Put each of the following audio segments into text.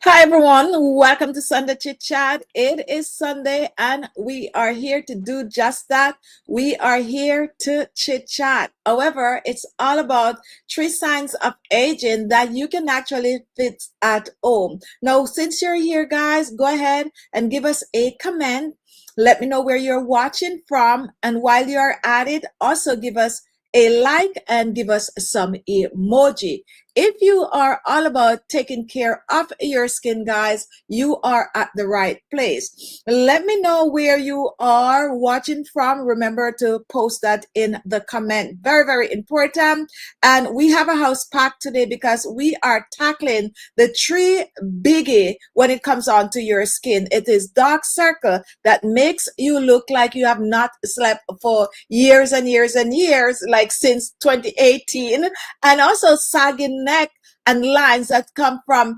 Hi everyone, welcome to Sunday Chit Chat. It is Sunday and we are here to do just that. We are here to chit chat. However, it's all about three signs of aging that you can actually fix at home. Now, since you're here, guys, go ahead and give us a comment. Let me know where you're watching from. And while you're at it, also give us a like and give us some emoji. If you are all about taking care of your skin, guys, you are at the right place. Let me know where you are watching from. Remember to post that in the comment. Very, very important. And we have a house pack today because we are tackling the three biggie when it comes on to your skin. It is dark circle that makes you look like you have not slept for years and years and years, like since 2018, and also sagging neck and lines that come from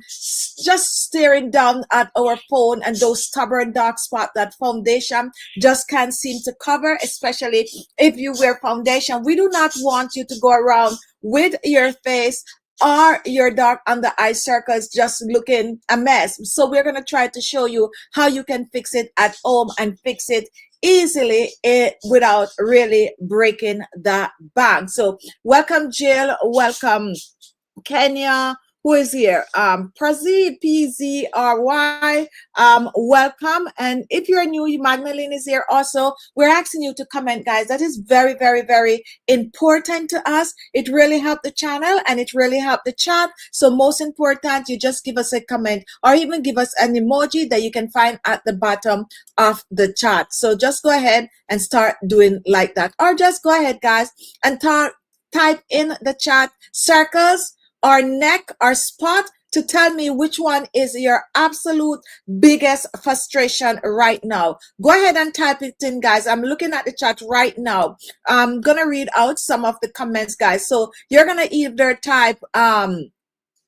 just staring down at our phone, and those stubborn dark spots that foundation just can't seem to cover, especially if you wear foundation. We do not want you to go around with your face or your dark under eye circles just looking a mess. So we're going to try to show you how you can fix it at home and fix it easily without really breaking the bank. So welcome Jill, welcome Kenya, who is here? Prazi, PZRY, welcome. And if you're new, Magdalene is here also. We're asking you to comment, guys. That is very, very, very important to us. It really helped the channel and it really helped the chat. So most important, you just give us a comment or even give us an emoji that you can find at the bottom of the chat. So just go ahead and start doing like that. Or just go ahead, guys, and type in the chat circles or neck or spot to tell me which one is your absolute biggest frustration right now. Go ahead and type it in, guys. I'm looking at the chat right now. I'm gonna read out some of the comments, guys. So you're gonna either type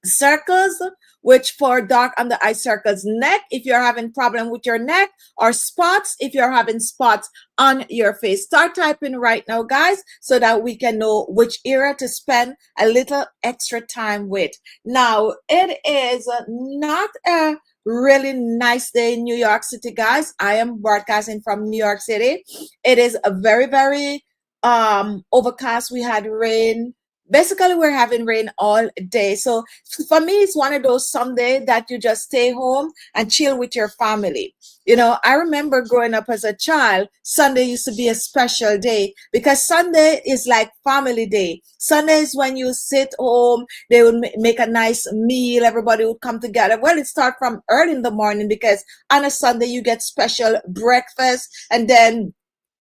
circles, which for dark under eye circles, neck if you're having problem with your neck, or spots if you're having spots on your face. Start typing right now, guys, so that we can know which area to spend a little extra time with. Now, it is not a really nice day in New York City, guys. I am broadcasting from New York City. It is a very, very overcast. We had rain. Basically, we're having rain all day. So for me, it's one of those Sunday that you just stay home and chill with your family. You know, I remember growing up as a child, Sunday used to be a special day because Sunday is like family day. Sunday is when you sit home, they would make a nice meal, everybody would come together. Well, it starts from early in the morning because on a Sunday you get special breakfast, and then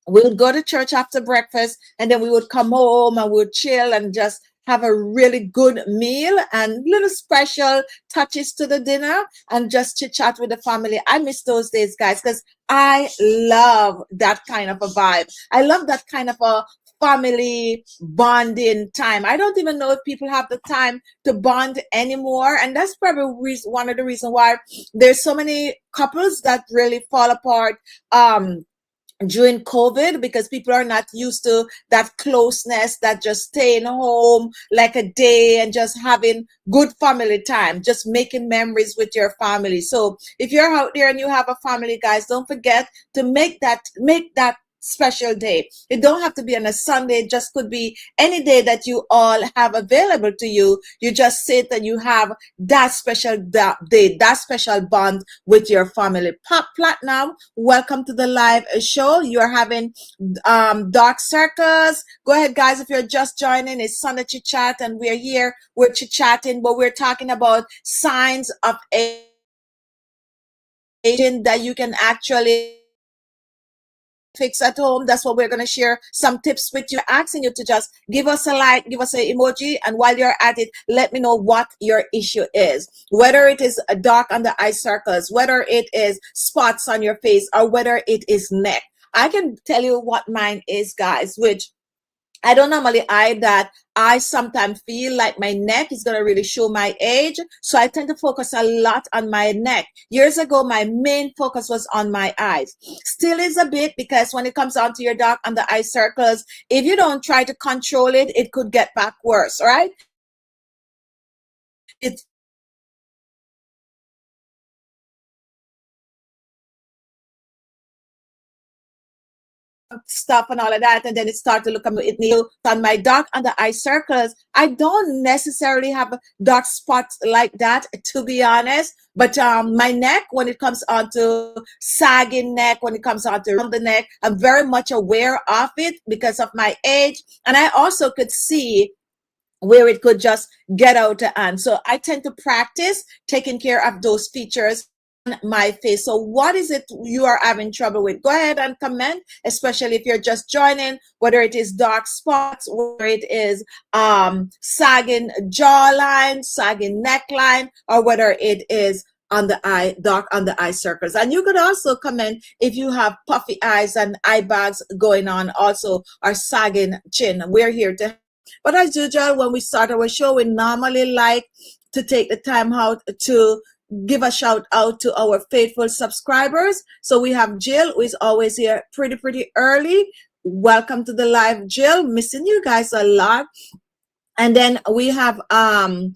we would go to church after breakfast, and then we would come home and we would chill and just have a really good meal and little special touches to the dinner and just chit chat with the family. I miss those days, guys, because I love that kind of a vibe. I love that kind of a family bonding time. I don't even know if people have the time to bond anymore, and that's probably one of the reasons why there's so many couples that really fall apart during COVID, because people are not used to that closeness, that just staying home like a day and just having good family time, just making memories with your family. So if you're out there and you have a family, guys, don't forget to make that special day. It don't have to be on a Sunday. It just could be any day that you all have available to you. You just sit and you have that special day, that special bond with your family. Pop Platinum, welcome to the live show. You're having dark circles. Go ahead, guys, if you're just joining. It's Sunday Chit Chat and we're here, we're chit chatting, but we're talking about signs of aging that you can actually fix at home. That's what we're going to share some tips with you. Asking you to just give us a like, give us an emoji, and while you're at it, let me know what your issue is, whether it is a dark under eye circles, whether it is spots on your face, or whether it is neck. I can tell you what mine is, guys, which I don't normally hide that I sometimes feel like my neck is going to really show my age. So I tend to focus a lot on my neck. Years ago, my main focus was on my eyes. Still is a bit, because when it comes down to your dark under eye circles, if you don't try to control it, it could get back worse, right? It's stuff and all of that, and then it started to look a bit new on my dark under eye circles. I don't necessarily have dark spots like that, to be honest. But my neck, when it comes onto sagging neck, when it comes onto around the neck, I'm very much aware of it because of my age, and I also could see where it could just get out of hand. So I tend to practice taking care of those features on my face. So what is it you are having trouble with? Go ahead and comment, especially if you're just joining, whether it is dark spots, whether it is sagging jawline, sagging neckline, or whether it is on the eye, dark on the eye circles. And you could also comment if you have puffy eyes and eye bags going on also, or sagging chin. We're here to. But as usual, when we start our show, we normally like to take the time out to give a shout out to our faithful subscribers. So we have Jill, who is always here pretty early. Welcome to the live, Jill. Missing you guys a lot. And then we have and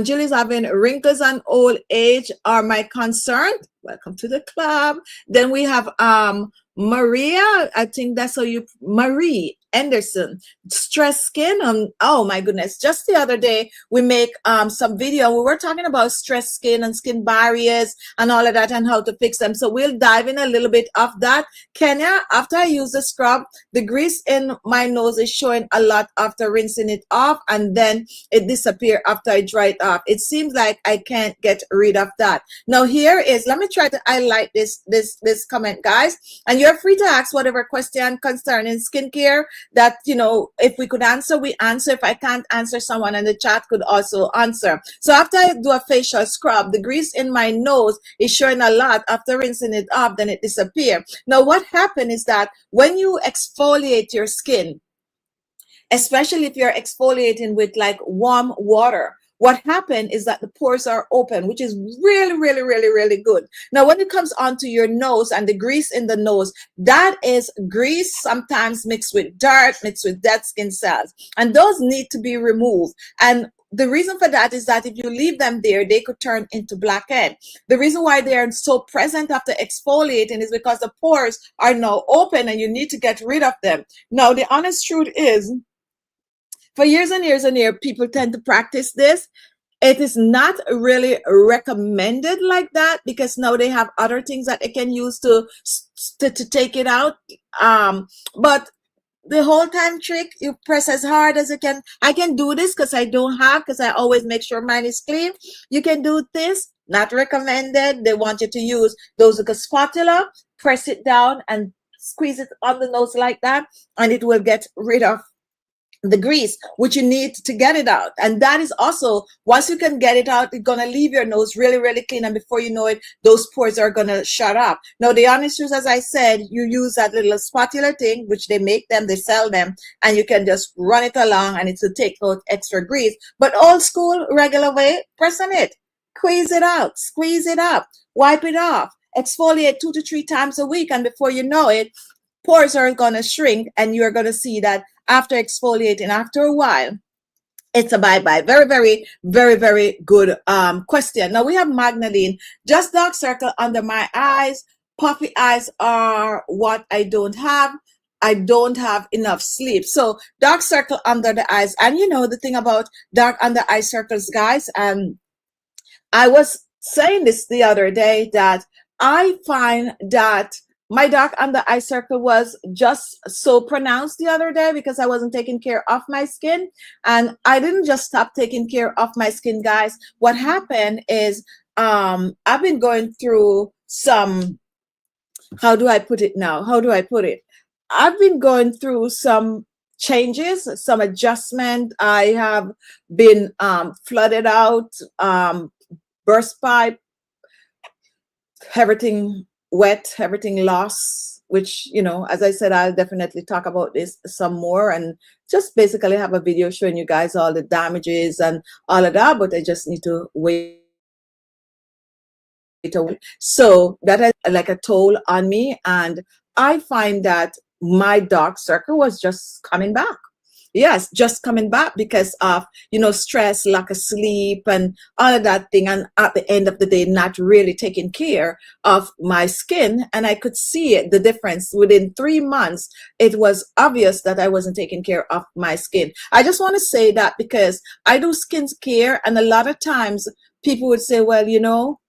Jill is having wrinkles and old age are my concern. Welcome to the club. Then we have Maria, I think that's how you, Marie Anderson, stress skin. Oh my goodness, just the other day we make some video. We were talking about stress skin and skin barriers and all of that and how to fix them. So we'll dive in a little bit of that. Kenya, after I use the scrub, the grease in my nose is showing a lot after rinsing it off, and then it disappears after I dry it off. It seems like I can't get rid of that. Now here is, let me try to highlight this comment, guys, and you're free to ask whatever question concerning skincare that, you know, if we could answer, we answer. If I can't answer, someone in the chat could also answer. So after I do a facial scrub, the grease in my nose is showing a lot. After rinsing it off, then it disappears. Now what happened is that when you exfoliate your skin, especially if you're exfoliating with like warm water, what happened is that the pores are open, which is really good. Now, when it comes onto your nose and the grease in the nose, that is grease sometimes mixed with dirt, mixed with dead skin cells, and those need to be removed. And the reason for that is that if you leave them there, they could turn into blackhead. The reason why they are so present after exfoliating is because the pores are now open and you need to get rid of them. Now, the honest truth is, for years and years, people tend to practice this. It is not really recommended like that because now they have other things that they can use to take it out. But the whole time trick, you press as hard as you can. I can do this because I always make sure mine is clean. You can do this, not recommended. They want you to use those like a spatula, press it down and squeeze it on the nose like that, and it will get rid of the grease, which you need to get it out. And that is also, once you can get it out, it's gonna leave your nose really clean, and before you know it, those pores are gonna shut up. Now the honest truth, as I said, you use that little spatula thing, which they make them, they sell them, and you can just run it along and it's to take out extra grease. But old school, regular way, press on it, squeeze it out, squeeze it up, wipe it off, exfoliate 2 to 3 times a week, and before you know it, pores are gonna shrink, and you're gonna see that after exfoliating, after a while, it's a bye-bye. Very good question. Now we have Magdalene. Just dark circle under my eyes. Puffy eyes are what I don't have. I don't have enough sleep. So dark circle under the eyes. And you know the thing about dark under eye circles, guys, I was saying this the other day that I find that my dark under eye circle was just so pronounced the other day because I wasn't taking care of my skin. And I didn't just stop taking care of my skin, guys. What happened is I've been going through some, how do I put it now? I've been going through some changes, some adjustment. I have been flooded out, burst pipe, everything wet, everything lost, which, you know, as I said, I'll definitely talk about this some more and just basically have a video showing you guys all the damages and all of that, but I just need to wait. So that has like a toll on me, and I find that my dark circle was just coming back. Yes, just coming back because of, stress, lack of sleep, and all of that thing. And at the end of the day, not really taking care of my skin. And I could see it, the difference within 3 months. It was obvious that I wasn't taking care of my skin. I just want to say that because I do skin care, and a lot of times people would say, well,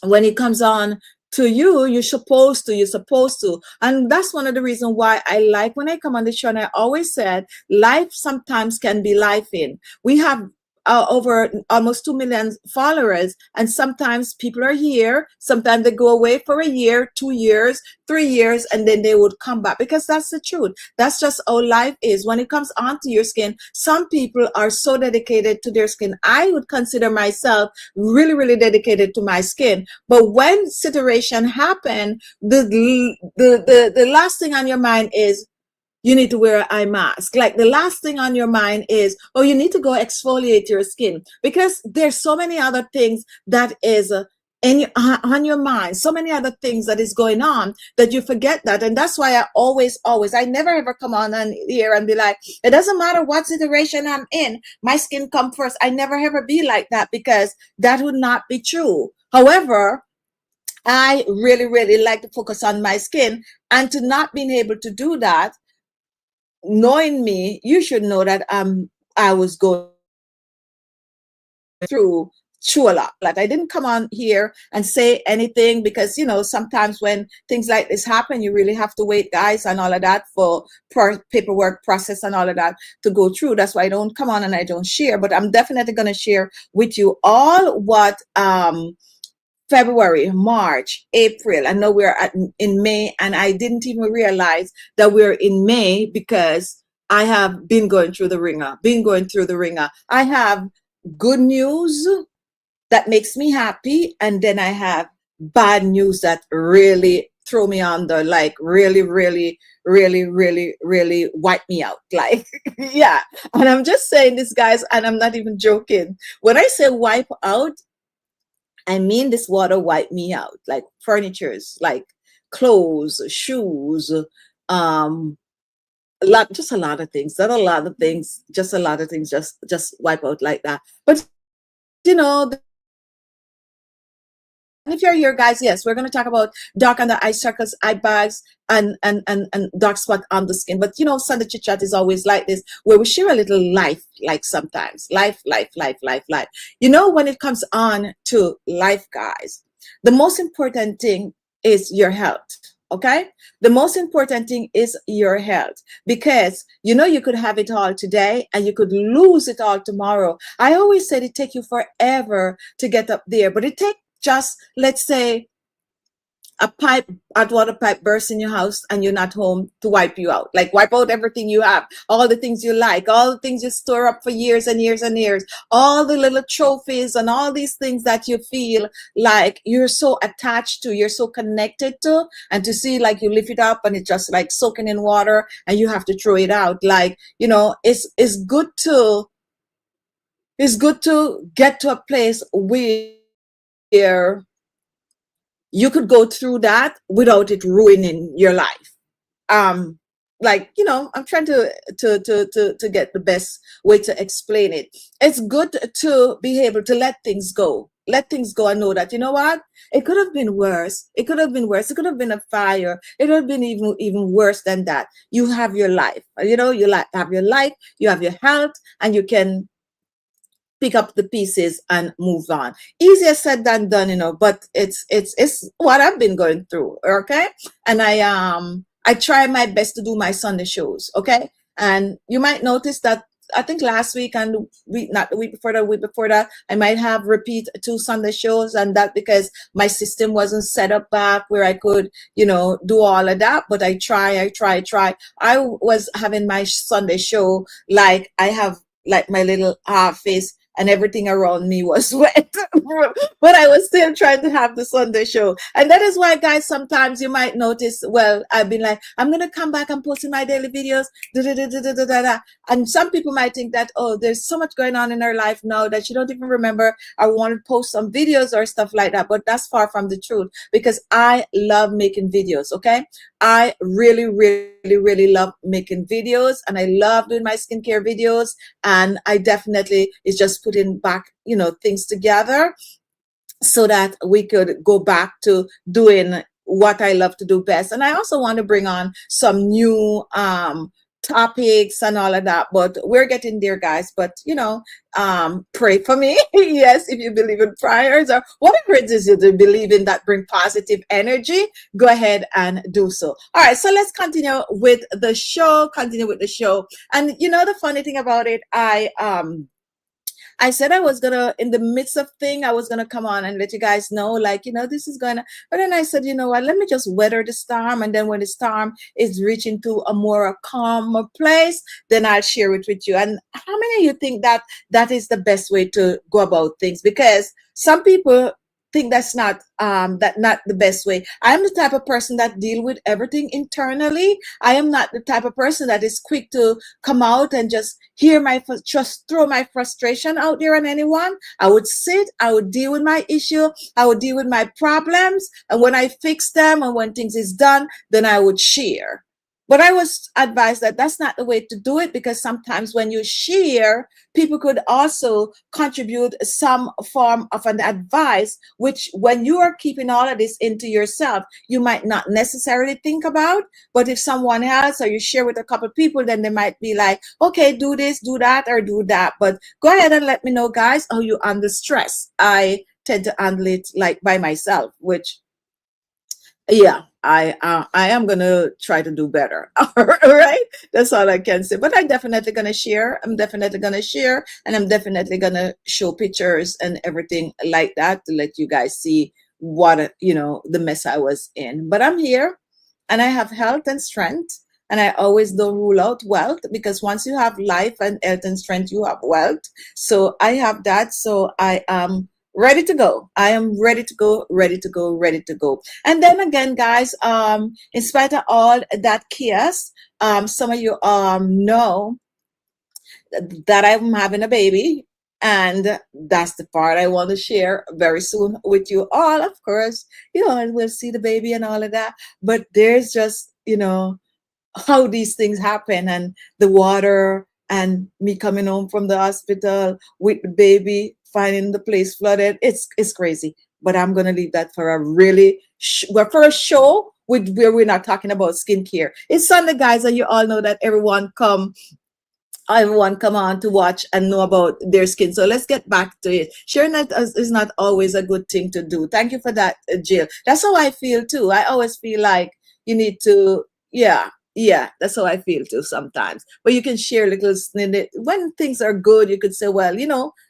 when it comes on to you, you're supposed to. And that's one of the reasons why I like when I come on the show. And I always said, life sometimes can be life in. We have over almost 2 million followers. And sometimes people are here. Sometimes they go away for a year, 2 years, 3 years, and then they would come back, because that's the truth. That's just how life is. When it comes onto your skin, some people are so dedicated to their skin. I would consider myself really, really dedicated to my skin. But when situation happen, the last thing on your mind is, you need to wear an eye mask. Like, the last thing on your mind is, oh, you need to go exfoliate your skin, because there's so many other things that is on your mind, so many other things that is going on, that you forget that. And that's why I never ever come on here and be like, it doesn't matter what situation I'm in, my skin come first. I never ever be like that, because that would not be true. However, I really, really like to focus on my skin, and to not being able to do that, knowing me, you should know that I was going through through a lot. Like, I didn't come on here and say anything, because sometimes when things like this happen, you really have to wait, guys, and all of that for paperwork process and all of that to go through. That's why I don't come on and I don't share. But I'm definitely going to share with you all what February, March, April. I know in May, and I didn't even realize that we're in May, because I have been going through the ringer. I have good news that makes me happy, and then I have bad news that really throw me under, like really, really, really, really, really wipe me out. Like, yeah. And I'm just saying this, guys, and I'm not even joking. When I say wipe out, I mean, this water wiped me out, like furnitures, like clothes, shoes, just a lot of things. Not a lot of things, just a lot of things, just wipe out like that. But you know, if you're here, guys, yes, we're going to talk about dark under eye circles, eye bags, and dark spot on the skin. But Sunday Chit Chat is always like this, where we share a little life, like sometimes life. When it comes on to life, guys, the most important thing is your health. Okay, the most important thing is your health, because you could have it all today and you could lose it all tomorrow. I always said it take you forever to get up there, but it takes just, let's say, a hot water pipe bursts in your house and you're not home, to wipe you out. Like, wipe out everything you have, all the things you like, all the things you store up for years and years and years, all the little trophies and all these things that you feel like you're so attached to, you're so connected to, and to see, like, you lift it up and it's just like soaking in water and you have to throw it out. Like, it's good to get to a place where you could go through that without it ruining your life. I'm trying to get the best way to explain it. It's good to be able to let things go. Let things go and know that, what? It could have been worse. It could have been worse. It could have been a fire. It would have been even worse than that. You have your life. You have your life, you have your health, and you can pick up the pieces and move on. Easier said than done, but it's what I've been going through. Okay. And I try my best to do my Sunday shows. Okay. And you might notice that I think last week and not the week before that, I might have repeat 2 Sunday shows, and that because my system wasn't set up back where I could, do all of that. But I try. I was having my Sunday show, like I have like my little office and everything around me was wet. But I was still trying to have the Sunday show. And that is why, guys, sometimes you might notice, well, I've been like, I'm going to come back and post in my daily videos. Da, da, da, da, da, da, da, da. And some people might think that, oh, there's so much going on in her life now that she don't even remember I want to post some videos or stuff like that. But that's far from the truth, because I love making videos, okay? I really, really, really love making videos, and I love doing my skincare videos. And I definitely is just putting back, things together so that we could go back to doing what I love to do best. And I also want to bring on some new topics and all of that, but we're getting there, guys. But pray for me. Yes, if you believe in prayers or whatever it is you do believe in that bring positive energy, go ahead and do so. All right, so let's continue with the show. And the funny thing about it, I said I was gonna, in the midst of thing, I was gonna come on and let you guys know, like, this is gonna, but then I said, you know what, let me just weather the storm. And then when the storm is reaching to a more calmer place, then I'll share it with you. And how many of you think that that is the best way to go about things? Because some people think that's not not the best way. I am the type of person that deal with everything internally. I am not the type of person that is quick to come out and just just throw my frustration out there on anyone. I would sit, I would deal with my issue, I would deal with my problems, and when I fix them and when things is done, then I would share. But I was advised that that's not the way to do it, because sometimes when you share, people could also contribute some form of an advice, which when you are keeping all of this into yourself, you might not necessarily think about. But if someone else, or you share with a couple of people, then they might be like, okay, do this, do that, or do that. But go ahead and let me know, guys, how you handle stress. I tend to handle it like by myself, which, yeah, I am gonna try to do better. All right, that's all I can say. But I'm definitely gonna share. I'm definitely gonna share, and I'm definitely gonna show pictures and everything like that to let you guys see what the mess I was in. But I'm here, and I have health and strength. And I always don't rule out wealth, because once you have life and health and strength, you have wealth. So I have that. So I am ready to go. I am ready to go, ready to go, ready to go. And then again, guys, in spite of all that chaos, some of you know that I'm having a baby. And that's the part I want to share very soon with you all. Of course, and we'll see the baby and all of that. But there's just, how these things happen, and the water, and me coming home from the hospital with the baby, finding the place flooded. It's crazy. But I'm gonna leave that for a really for a show with where we're not talking about skincare. It's Sunday, guys, and you all know that everyone come on to watch and know about their skin. So let's get back to it. Sharing that is not always a good thing to do. Thank you for that, Jill. That's how I feel too. I always feel like you need to, yeah, that's how I feel too sometimes. But you can share little snippet. When things are good, you could say, well,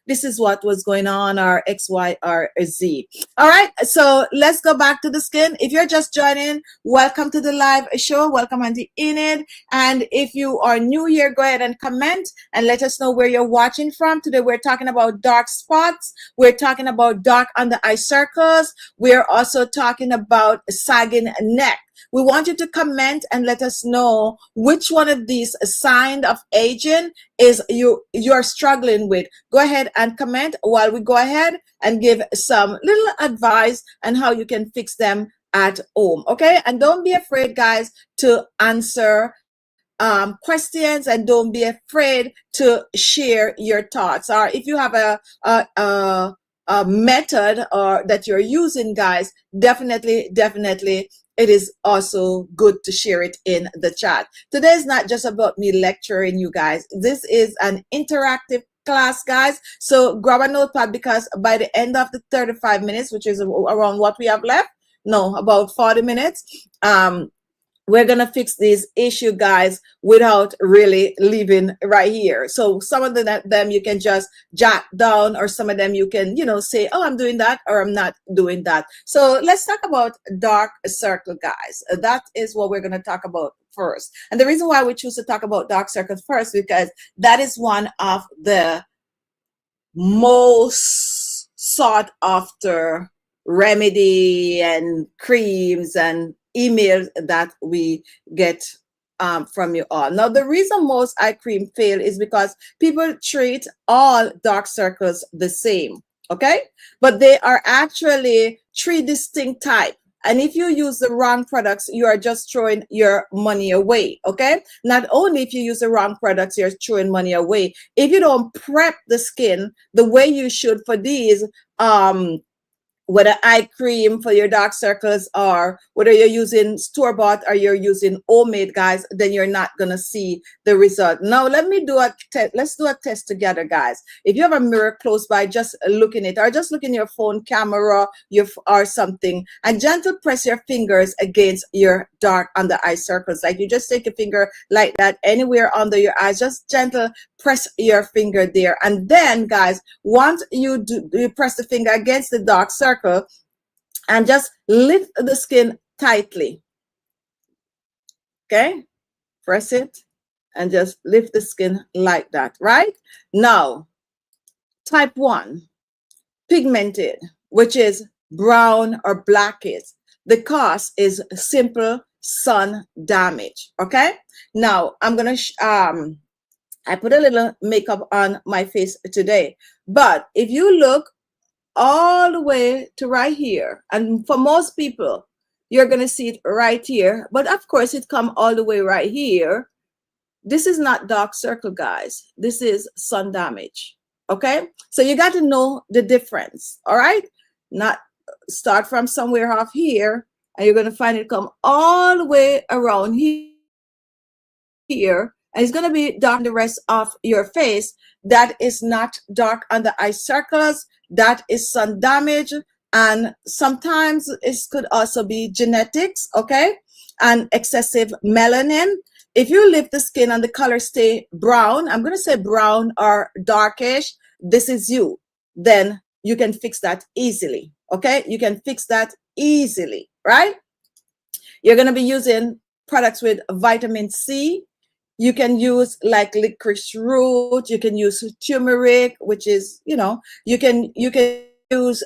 this is what was going on, or X, Y, or Z. All right, so let's go back to the skin. If you're just joining, welcome to the live show. Welcome, Auntie Enid. And if you are new here, go ahead and comment and let us know where you're watching from. Today, we're talking about dark spots. We're talking about dark under eye circles. We're also talking about sagging neck. We want you to comment and let us know which one of these signs of aging is you're struggling with. Go ahead and comment while we go ahead and give some little advice on how you can fix them at home. Okay, and don't be afraid, guys, to answer questions, and don't be afraid to share your thoughts. Or if you have a method or that you're using, guys, definitely it is also good to share it in the chat. Today is not just about me lecturing you guys. This is an interactive class, guys. So grab a notepad, because by the end of the 35 minutes, which is around what we have left, no, about 40 minutes, we're going to fix this issue, guys, without really leaving right here. So some of them you can just jot down, or some of them you can, say, oh, I'm doing that, or I'm not doing that. So let's talk about dark circle, guys. That is what we're going to talk about first. And the reason why we choose to talk about dark circles first, because that is one of the most sought after remedy and creams and emails that we get from you all. Now, the reason most eye cream fail is because people treat all dark circles the same, okay? But they are actually three distinct types. And if you use the wrong products, you are just throwing your money away, okay? Not only if you use the wrong products, you're throwing money away. If you don't prep the skin the way you should for these, whether eye cream for your dark circles or whether you're using store-bought or you're using homemade, guys, then you're not gonna see the result. Now let me do a test. Let's do a test together, guys. If you have a mirror close by, just look in it, or just look in your phone camera or something, and gentle press your fingers against your dark under eye circles. Like you just take a finger like that anywhere under your eyes, just gentle press your finger there. And then, guys, once you press the finger against the dark circle and just lift the skin tightly. Okay, press it and just lift the skin like that. Right now, type 1, pigmented, which is brown or blackish. The cause is simple sun damage. Okay, now I'm gonna I put a little makeup on my face today, but if you look all the way to right here, and for most people, you're going to see it right here, but of course it come all the way right here. This is not dark circle, guys. This is sun damage, okay? So you got to know the difference, all right? Not start from somewhere off here, and you're going to find it come all the way around here, and it's going to be dark the rest of your face. That is not dark under eye circles. That is sun damage. And sometimes it could also be genetics, okay? And excessive melanin. If you lift the skin and the color stay brown, I'm going to say brown or darkish, this is you. Then you can fix that easily, okay? You can fix that easily, right? You're going to be using products with vitamin C. You can use like licorice root. You can use turmeric, which is, you know, you can use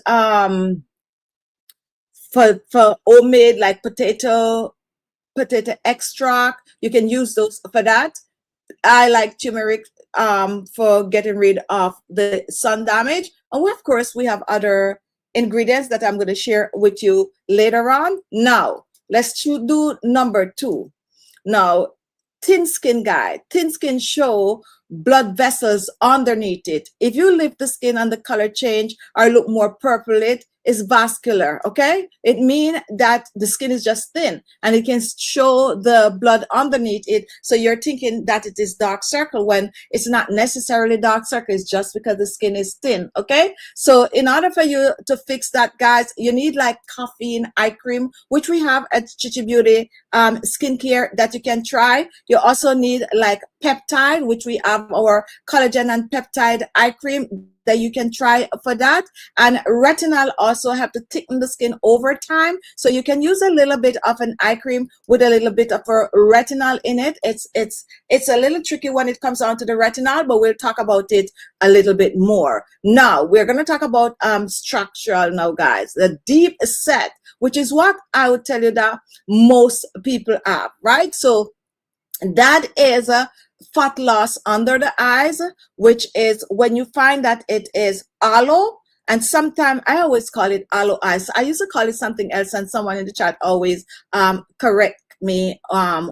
for homemade like potato extract. You can use those for that. I like turmeric for getting rid of the sun damage. And of course, we have other ingredients that I'm going to share with you later on. Now, let's do number 2. Now, thin skin guide. Thin skin show blood vessels underneath it. If you lift the skin and the color change or look more purple, is vascular, okay? It means that the skin is just thin and it can show the blood underneath it. So you're thinking that it is dark circle when it's not necessarily dark circle. It's just because the skin is thin, okay? So in order for you to fix that, guys, you need like caffeine eye cream, which we have at Chichi Beauty skincare that you can try. You also need like peptide, which we have our collagen and peptide eye cream that you can try for that. And retinol also have to thicken the skin over time. So you can use a little bit of an eye cream with a little bit of a retinol in it. It's a little tricky when it comes down to the retinol, but we'll talk about it a little bit more. Now we're going to talk about structural now, guys. The deep set, which is what I would tell you that most people have, right? So that is a fat loss under the eyes, which is when you find that it is aloe, and sometimes I always call it aloe eyes. I used to call it something else, and someone in the chat always correct me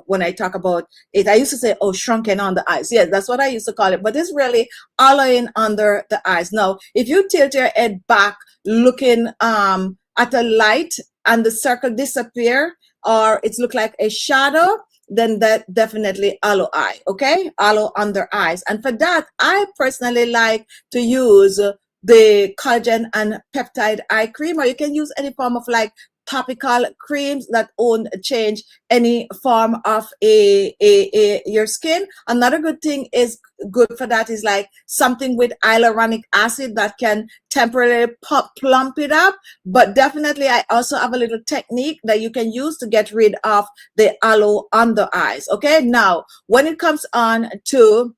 when I talk about it. I used to say, oh, shrunken on the eyes. Yes, that's what I used to call it, but it's really aloeing under the eyes. Now, if you tilt your head back looking at a light and the circle disappear, or it's look like a shadow, then that definitely aloe eye, okay? Aloe under eyes. And for that, I personally like to use the collagen and peptide eye cream, or you can use any form of like topical creams that won't change any form of your skin. Another good thing is good for that is like something with hyaluronic acid that can temporarily plump it up. But definitely I also have a little technique that you can use to get rid of the aloe under eyes. Okay, now when it comes on to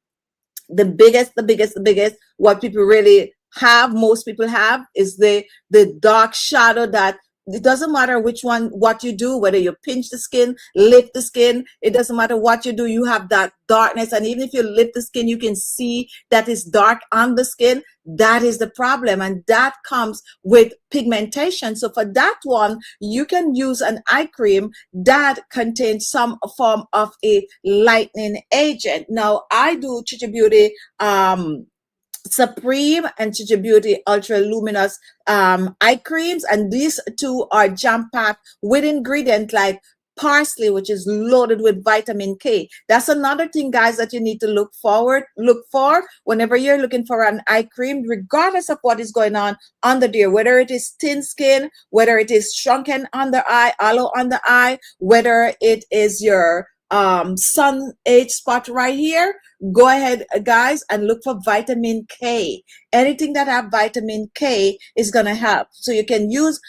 the biggest, what people really have, most people have, is the dark shadow that it doesn't matter which one, what you do, whether you pinch the skin, lift the skin, it doesn't matter what you do, you have that darkness. And even if you lift the skin, you can see that it's dark on the skin. That is the problem. And that comes with pigmentation. So for that one, you can use an eye cream that contains some form of a lightening agent. Now, I do Chichi Beauty Supreme and Chichi Beauty Ultra Luminous eye creams, and these two are jam packed with ingredients like parsley, which is loaded with vitamin K. That's another thing, guys, that you need to look for whenever you're looking for an eye cream, regardless of what is going on under there, whether it is thin skin, whether it is shrunken under eye, hollow under eye, whether it is your sun age spot right here. Go ahead, guys, and look for vitamin K. Anything that have vitamin K is gonna help. So you can use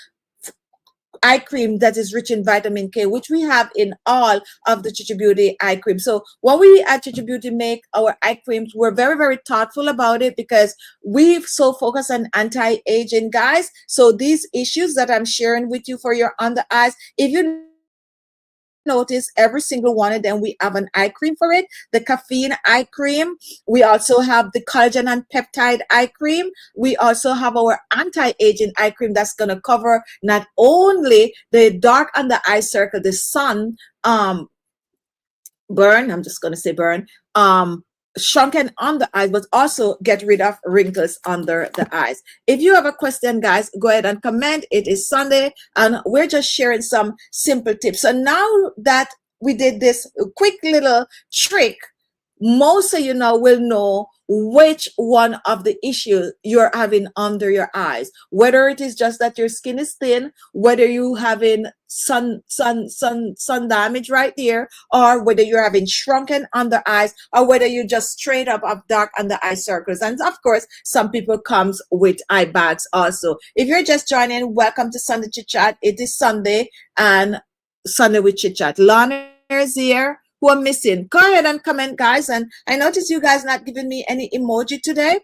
eye cream that is rich in vitamin K, which we have in all of the Chichi Beauty eye cream. So when we at Chichi Beauty make our eye creams, we're very, very thoughtful about it because we've so focused on anti-aging, guys. So these issues that I'm sharing with you for your under eyes, if you notice, every single one of them, we have an eye cream for it. The caffeine eye cream. We also have the collagen and peptide eye cream. We also have our anti-aging eye cream that's going to cover not only the dark under eye circle, the sun burn, I'm just going to say burn, shrunken on the eyes, but also get rid of wrinkles under the eyes. If you have a question, guys, go ahead and comment. It is Sunday and we're just sharing some simple tips. So now that we did this quick little trick, most of you now will know which one of the issues you're having under your eyes, whether it is just that your skin is thin, whether you having sun damage right there, or whether you're having shrunken under eyes, or whether you just straight up have dark under eye circles. And of course, some people comes with eye bags also. If you're just joining, welcome to Sunday Chit Chat. It is Sunday and Sunday with Chit Chat. Lana is here. Who are missing, go ahead and comment, guys. And I notice you guys not giving me any emoji today.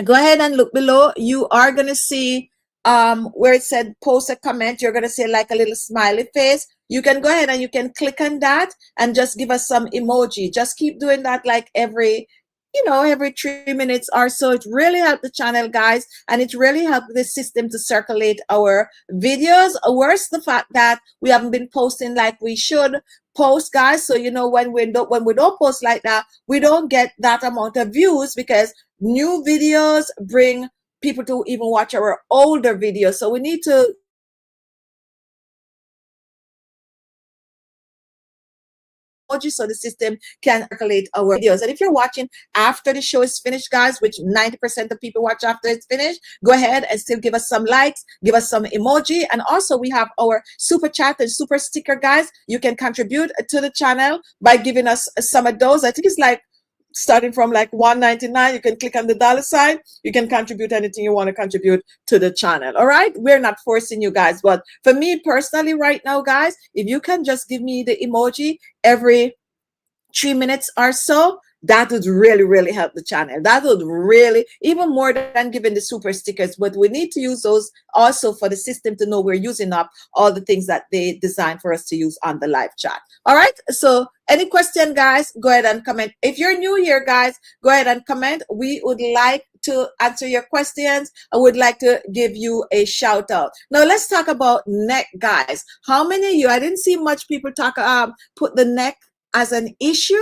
Go ahead and look below. You are gonna see where it said post a comment. You're gonna see like a little smiley face. You can go ahead and you can click on that and just give us some emoji. Just keep doing that like every 3 minutes or so. It really helped the channel, guys, and it really helped the system to circulate our videos. Worse, the fact that we haven't been posting like we should post, guys. So when we don't post like that, we don't get that amount of views because new videos bring people to even watch our older videos. So we need to so the system can calculate our videos. And if you're watching after the show is finished, guys, which 90% of people watch after it's finished, go ahead and still give us some likes, give us some emoji. And also we have our super chat and super sticker, guys. You can contribute to the channel by giving us some of those. I think it's like starting from like $1.99. You can click on the $sign. You can contribute anything you want to contribute to the channel. All right, we're not forcing you guys, but for me personally right now, guys, if you can just give me the emoji every 3 minutes or so, that would really, really help the channel. That would really, even more than giving the super stickers, but we need to use those also for the system to know we're using up all the things that they designed for us to use on the live chat. All right, so any question, guys, go ahead and comment. If you're new here, guys, go ahead and comment. We would like to answer your questions. I would like to give you a shout out. Now let's talk about neck, guys. How many of you, I didn't see much people talk put the neck as an issue.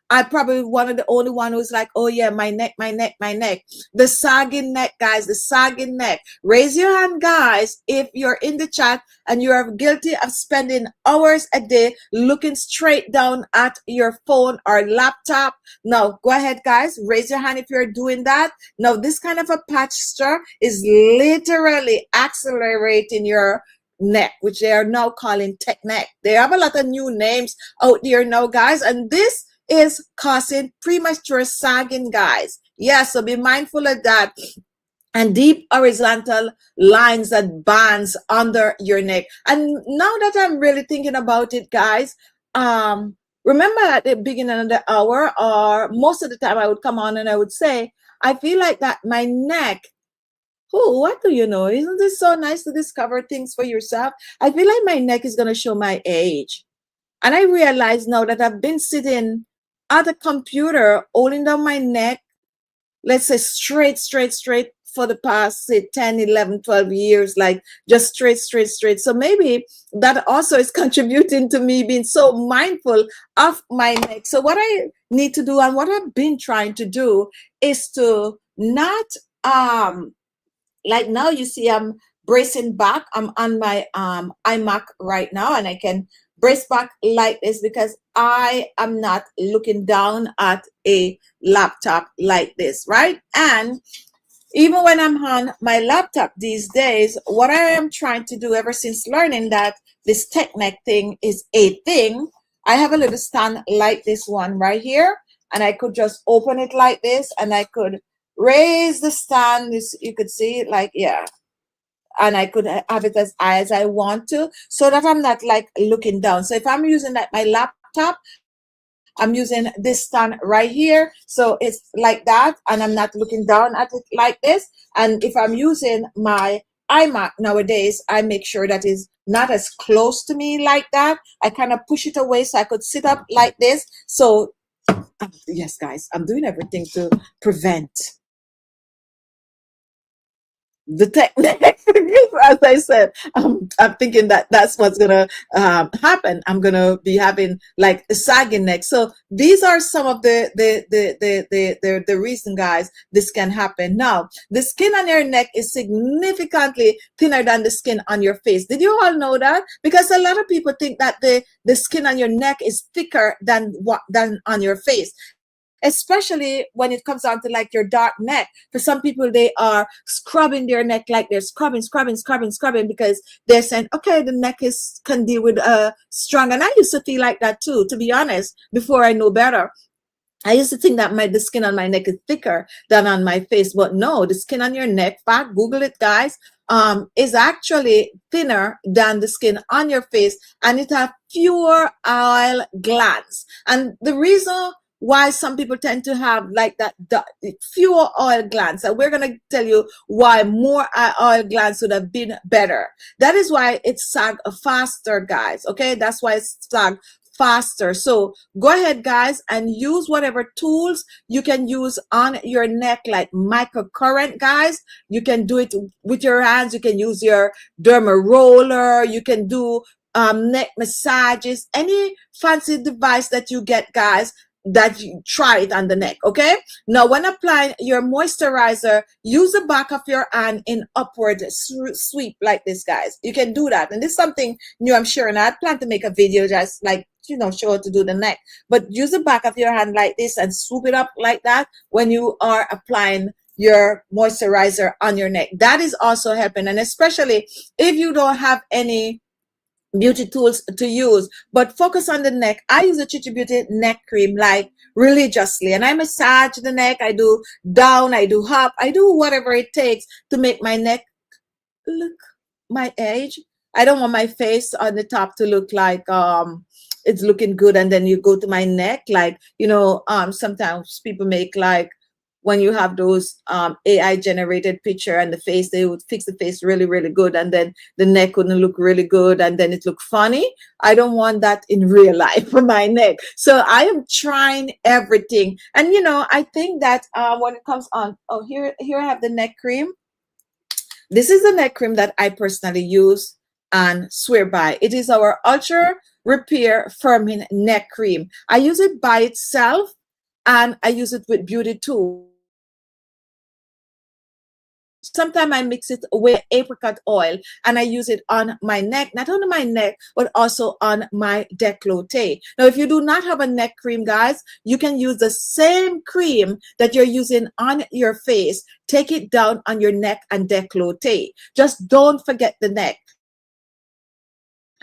I probably one of the only one who's like, oh yeah, my neck, my neck, my neck. The sagging neck, guys, the sagging neck. Raise your hand, guys, if you're in the chat and you are guilty of spending hours a day looking straight down at your phone or laptop. Now, go ahead, guys, raise your hand if you're doing that. Now, this kind of a patch stir is literally accelerating your neck, which they are now calling tech neck. They have a lot of new names out there now, guys, and this is causing premature sagging, guys. Yeah, so be mindful of that. And deep horizontal lines and bands under your neck. And now that I'm really thinking about it, guys, remember at the beginning of the hour, or most of the time I would come on and I would say, I feel like that my neck Oh, what do you know? Isn't this so nice to discover things for yourself? I feel like my neck is going to show my age. And I realize now that I've been sitting at a computer holding down my neck, let's say straight for the past, say, 10, 11, 12 years, like just straight. So maybe that also is contributing to me being so mindful of my neck. So what I need to do and what I've been trying to do is to not, like now you see I'm bracing back. I'm on my iMac right now, and I can brace back like this because I am not looking down at a laptop like this, right? And even when I'm on my laptop these days, what I am trying to do ever since learning that this tech neck thing is a thing, I have a little stand like this one right here, and I could just open it like this, and I could raise the stand. This, you could see it like, yeah, and I could have it as high as I want to, so that I'm not like looking down. So if I'm using like my laptop, I'm using this stand right here, so it's like that, and I'm not looking down at it like this. And if I'm using my iMac nowadays, I make sure that is not as close to me like that. I kind of push it away so I could sit up like this. So yes, guys, I'm doing everything to prevent the technique. As I said, I'm thinking that that's what's gonna happen. I'm gonna be having like a sagging neck. So these are some of the reason, guys, this can happen. Now, the skin on your neck is significantly thinner than the skin on your face. Did you all know that? Because a lot of people think that the skin on your neck is thicker than on your face, especially when it comes down to like your dark neck. For some people, they are scrubbing their neck, like they're scrubbing because they're saying, okay, the neck is can deal with strong. And I used to feel like that too, to be honest, before I know better. I used to think that the skin on my neck is thicker than on my face, but no, the skin on your neck, fact, Google it, guys, is actually thinner than the skin on your face, and it has fewer oil glands. And the reason why some people tend to have like that fewer oil glands, and we're going to tell you why more oil glands would have been better. That is why it's sag faster, guys. Okay, that's why it's sag faster. So go ahead, guys, and use whatever tools you can use on your neck, like microcurrent, guys. You can do it with your hands. You can use your derma roller. You can do neck massages, any fancy device that you get, guys, that you try it on the neck. Okay, now when applying your moisturizer, use the back of your hand in upward sweep like this, guys. You can do that, and this is something new, I'm sure, and I plan to make a video just like, you know, show how to do the neck. But use the back of your hand like this and swoop it up like that when you are applying your moisturizer on your neck. That is also helping, and especially if you don't have any beauty tools to use, but focus on the neck. I use a Chichi Beauty neck cream like religiously, and I massage the neck. I do down, I do up, I do whatever it takes to make my neck look my age. I don't want my face on the top to look like it's looking good, and then you go to my neck, like, you know, sometimes people make like when you have those AI generated picture and the face, they would fix the face really good, and then the neck wouldn't look really good, and then it looked funny. I don't want that in real life for my neck. So I am trying everything. And you know, I think that when it comes on, oh, here I have the neck cream. This is the neck cream that I personally use and swear by. It is our Ultra Repair Firming Neck Cream. I use it by itself, and I use it with beauty tools. Sometimes I mix it with apricot oil, and I use it on my neck, not only my neck, but also on my décolleté. Now, if you do not have a neck cream, guys, you can use the same cream that you're using on your face. Take it down on your neck and décolleté. Just don't forget the neck.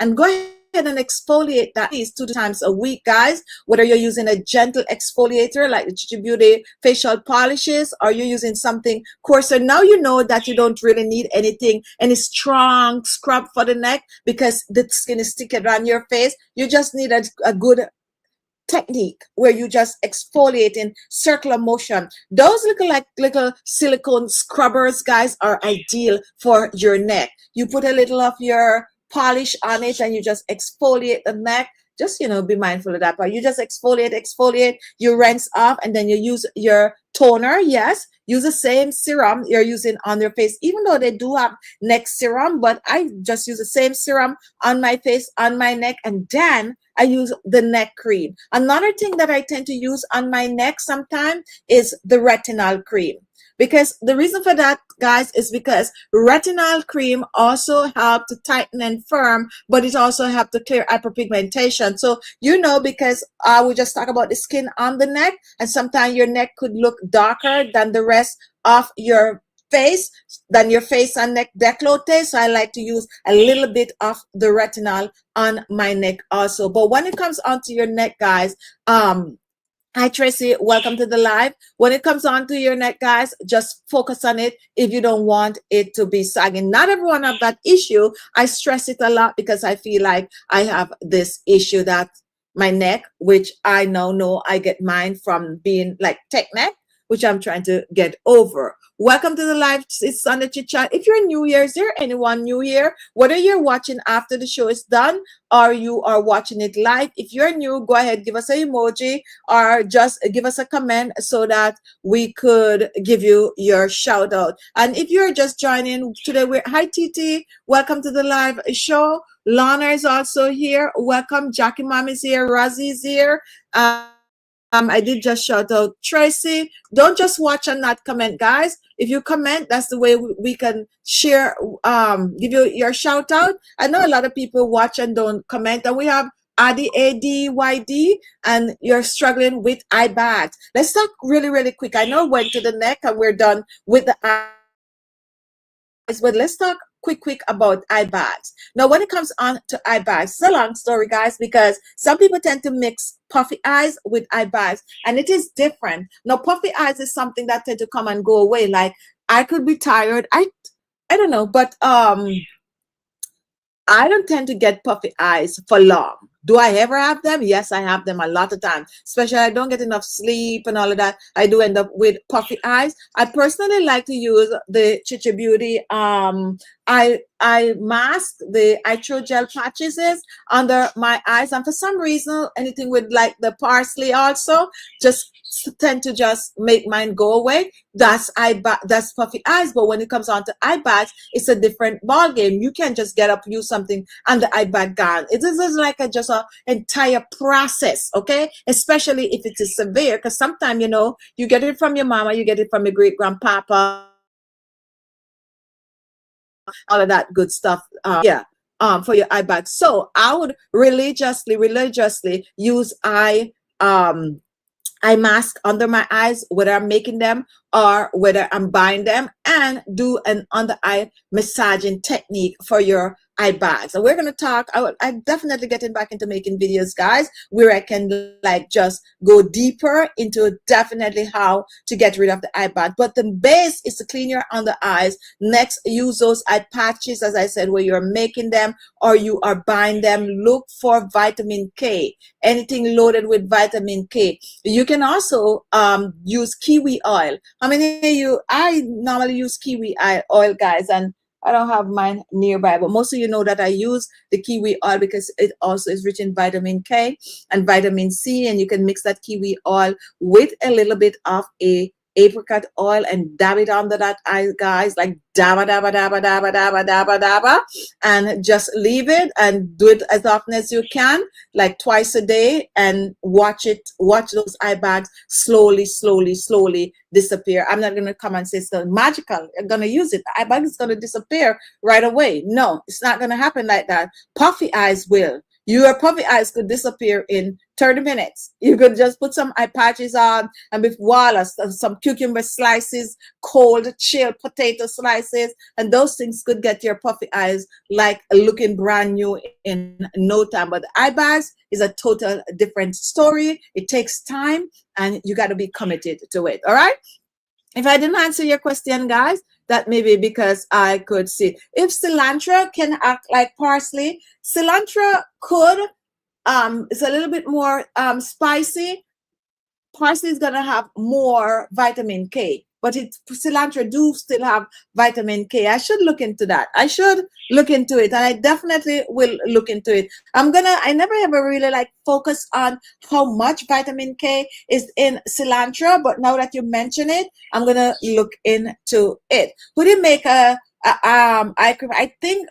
And go ahead and exfoliate that at least 2 times a week, guys. Whether you're using a gentle exfoliator like the Chichi Beauty facial polishes, or you're using something coarser. Now you know that you don't really need any strong scrub for the neck because the skin is thicker on your face. You just need a good technique where you just exfoliate in circular motion. Those little silicone scrubbers, guys, are ideal for your neck. You put a little of your polish on it and you just exfoliate the neck. Just, be mindful of that. But you just exfoliate, you rinse off, and then you use your toner. Yes, use the same serum you're using on your face, even though they do have neck serum, but I just use the same serum on my face, on my neck, and then I use the neck cream. Another thing that I tend to use on my neck sometimes is the retinol cream. Because the reason for that, guys, is because retinol cream also helps to tighten and firm, but it also helps to clear hyperpigmentation. So, because we just talk about the skin on the neck, and sometimes your neck could look darker than the rest of your face, than your face and neck décolleté. So I like to use a little bit of the retinol on my neck also. But when it comes onto your neck, guys, hi Tracy, welcome to the live. When it comes onto your neck, guys, just focus on it if you don't want it to be sagging. Not everyone have that issue. I stress it a lot because I feel like I have this issue that my neck, which I now know I get mine from being like tech neck, which I'm trying to get over. Welcome to the live. It's Sunday Chit Chat. If you're new here, is there anyone new here? Whether you're watching after the show is done or you are watching it live, if you're new, go ahead, give us an emoji or just give us a comment so that we could give you your shout out. And if you're just joining today, hi TT, welcome to the live show. Lana is also here. Welcome. Jackie Mom is here. Razzie is here. I did just shout out Tracy. Don't just watch and not comment, guys. If you comment, that's the way we can share, give you your shout out. I know a lot of people watch and don't comment, and we have Adi ADYD, and you're struggling with eye bags. Let's talk really, really quick. I know we went to the neck and we're done with the eyes, but let's talk quick about eye bags. Now, when it comes on to eye bags, it's a long story, guys, because some people tend to mix puffy eyes with eye bags, and it is different. Now, puffy eyes is something that tend to come and go away. Like, I could be tired. I don't know, but I don't tend to get puffy eyes for long. Do I ever have them? Yes, I have them a lot of times. Especially I don't get enough sleep and all of that. I do end up with puffy eyes. I personally like to use the Chicha Beauty eye mask, the eye gel patches is under my eyes. And for some reason, anything with like the parsley also just tend to just make mine go away. That's puffy eyes. But when it comes on to eye bags, it's a different ball game. You can't just get up, use something, and the eye bag gone. It is like just a entire process, okay? Especially if it is severe, because sometimes you get it from your mama, you get it from your great grandpapa, all of that good stuff. For your eye bag. So I would religiously use eye mask under my eyes, whether I'm making them or whether I'm buying them, and do an under eye massaging technique for your eye bags. And we're going to talk, I'm definitely getting back into making videos, guys, where I can like just go deeper into definitely how to get rid of the eye bag. But the base is to clean your under eyes. Next, use those eye patches, as I said, where you're making them or you are buying them. Look for vitamin K, anything loaded with vitamin K. You can also use kiwi oil. How many of you? I normally use kiwi oil, guys, and I don't have mine nearby, but most of you know that I use the kiwi oil because it also is rich in vitamin K and vitamin C, and you can mix that kiwi oil with a little bit of a apricot oil and dab it under that eye, guys, like dabba, dabba, dabba, dabba, dabba, dabba, dabba, and just leave it and do it as often as you can, like twice a day, and watch those eye bags slowly disappear. I'm not going to come and say it's magical. I'm going to use it. The eye bag is going to disappear right away. No, it's not going to happen like that. Puffy eyes will. Your puffy eyes could disappear in 30 minutes. You could just put some eye patches on and with voila, some cucumber slices, cold, chilled potato slices, and those things could get your puffy eyes like looking brand new in no time. But the eye bags is a total different story. It takes time and you got to be committed to it. All right. If I didn't answer your question, guys, that may be because I could see. If cilantro can act like parsley, cilantro could, it's a little bit more spicy. Parsley is gonna have more vitamin K, but cilantro do still have vitamin K. I should look into that. I should look into it, and I definitely will look into it. I never ever really like focus on how much vitamin K is in cilantro, but now that you mention it, I'm gonna look into it. Would it make eye cream? I think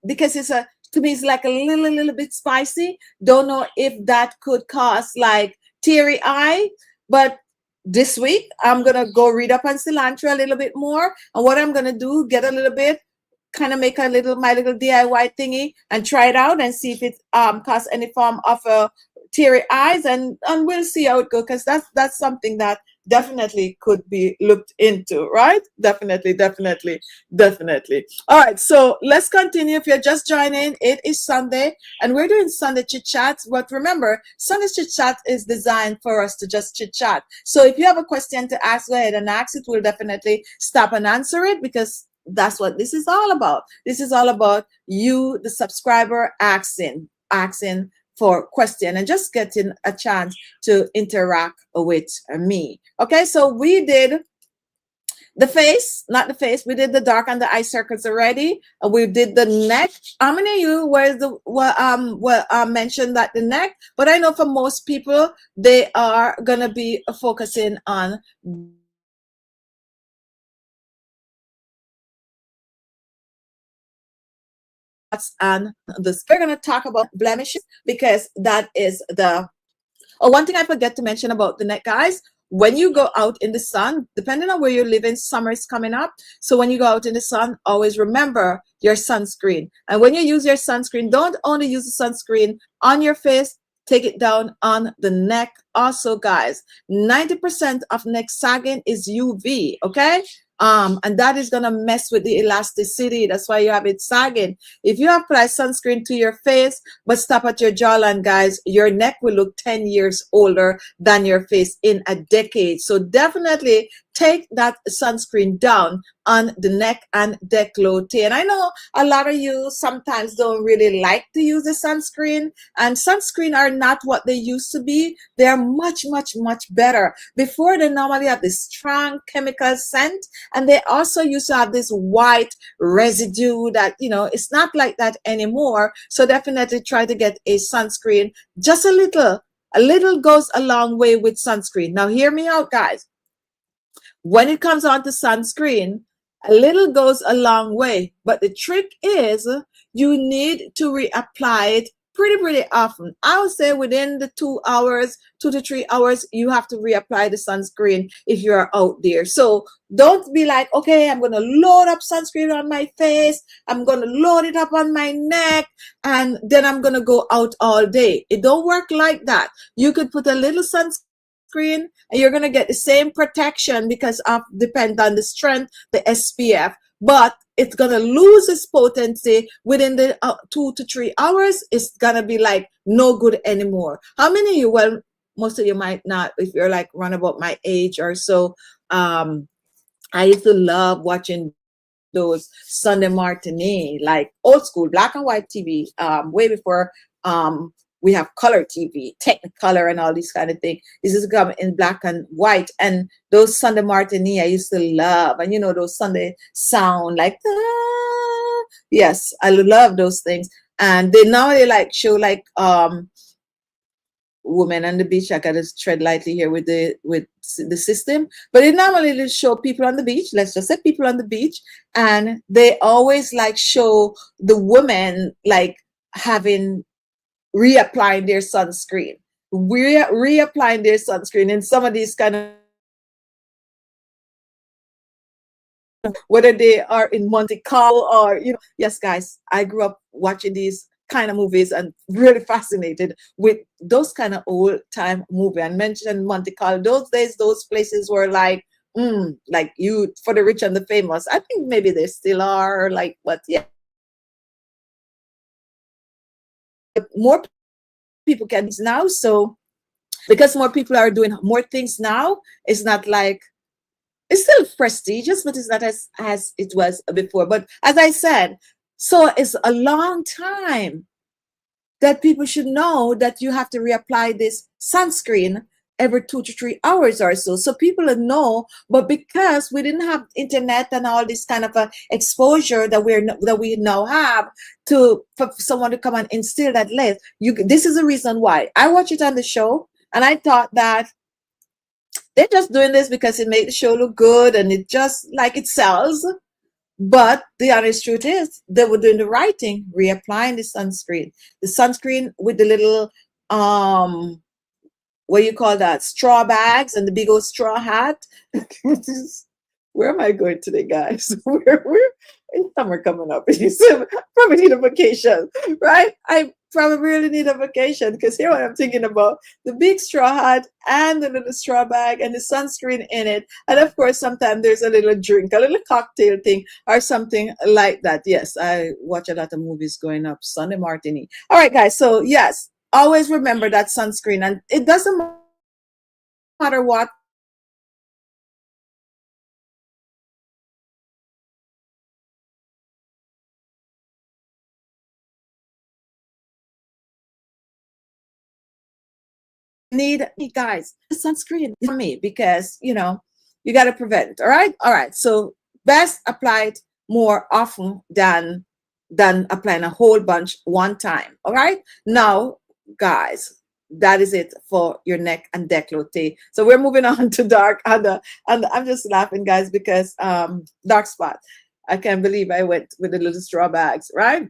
because to me it's like a little bit spicy. Don't know if that could cause like teary eye, but this week I'm gonna go read up on cilantro a little bit more, and what I'm gonna do, get a little bit, kind of make my little DIY thingy and try it out and see if it causes any form of teary eyes, and we'll see how it goes, because that's something that definitely could be looked into, right? Definitely. All right, so let's continue. If you're just joining, it is Sunday and we're doing Sunday chit chat. But remember, Sunday chit chat is designed for us to just chit chat. So if you have a question to ask, go ahead and ask it. We'll definitely stop and answer it, because that's what this is all about. This is all about you, the subscriber, asking for question and just getting a chance to interact with me. Okay, so we did the face, not the face. We did the dark and the eye circles already. We did the neck. How many of you mentioned that the neck? But I know for most people, they are gonna be focusing on and this. We're gonna talk about blemishes, because that is the one thing I forget to mention about the neck, guys. When you go out in the sun, depending on where you're living, summer is coming up. So when you go out in the sun, always remember your sunscreen. And when you use your sunscreen, don't only use the sunscreen on your face, take it down on the neck. Also, guys, 90% of neck sagging is UV, okay? And that is gonna mess with the elasticity. That's why you have it sagging. If you apply sunscreen to your face but stop at your jawline, guys, your neck will look 10 years older than your face in a decade. So definitely take that sunscreen down on the neck and décolleté. And I know a lot of you sometimes don't really like to use the sunscreen, and sunscreen are not what they used to be. They're much better. Before, they normally have this strong chemical scent, and they also used to have this white residue that, it's not like that anymore. So definitely try to get a sunscreen. Just a little goes a long way with sunscreen. Now hear me out, guys. When it comes on to sunscreen, a little goes a long way, but the trick is you need to reapply it pretty often. I would say within the 2 hours, 2 to 3 hours, you have to reapply the sunscreen if you're out there. So don't be like, okay, I'm going to load up sunscreen on my face, I'm going to load it up on my neck, and then I'm going to go out all day. It don't work like that. You could put a little sunscreen and you're going to get the same protection, because of depend on the strength, the SPF, but it's going to lose its potency within the 2 to 3 hours. It's going to be like no good anymore. How many of you, well, most of you might not, if you're like run about my age or so, I used to love watching those Sunday matinee, like old school black and white TV, way before we have color TV, Technicolor, and all these kind of things. This is come in black and white, and those Sunday matinee I used to love, and those Sunday sound like yes, I love those things. And they like show like women on the beach. I gotta tread lightly here with the system, but it normally show people on the beach. Let's just say people on the beach, and they always like show the women like having reapplying their sunscreen, reapplying their sunscreen in some of these kind of, whether they are in Monte Carlo or yes, guys, I grew up watching these kind of movies and really fascinated with those kind of old time movie. And mentioned Monte Carlo, those days, those places were like you for the rich and the famous. I think maybe they still are, like, but yeah, more people can now. So because more people are doing more things now, it's not like, it's still prestigious, but it's not as it was before. But as I said, so it's a long time that people should know that you have to reapply this sunscreen every 2 to 3 hours or so. So people know, but because we didn't have internet and all this kind of a exposure that we now have for someone to come and instill that list, this is the reason why I watch it on the show, and I thought that they're just doing this because it makes the show look good and it just like it sells. But the honest truth is they were doing the right thing, reapplying the sunscreen. The sunscreen with the little what you call that, straw bags and the big old straw hat. Where am I going today, guys? We're summer coming up. Probably need a vacation, right? I probably really need a vacation because here what I'm thinking about: the big straw hat and the little straw bag and the sunscreen in it. And of course, sometimes there's a little drink, a little cocktail thing or something like that. Yes, I watch a lot of movies going up. Sunday Martini. All right, guys. So yes, always remember that sunscreen, and it doesn't matter what need, guys, sunscreen for me, because you got to prevent. All right, so best applied more often than applying a whole bunch one time. All right, now guys, that is it for your neck and décolleté. So we're moving on to dark and I'm just laughing, guys, because dark spot. I can't believe I went with the little straw bags, right?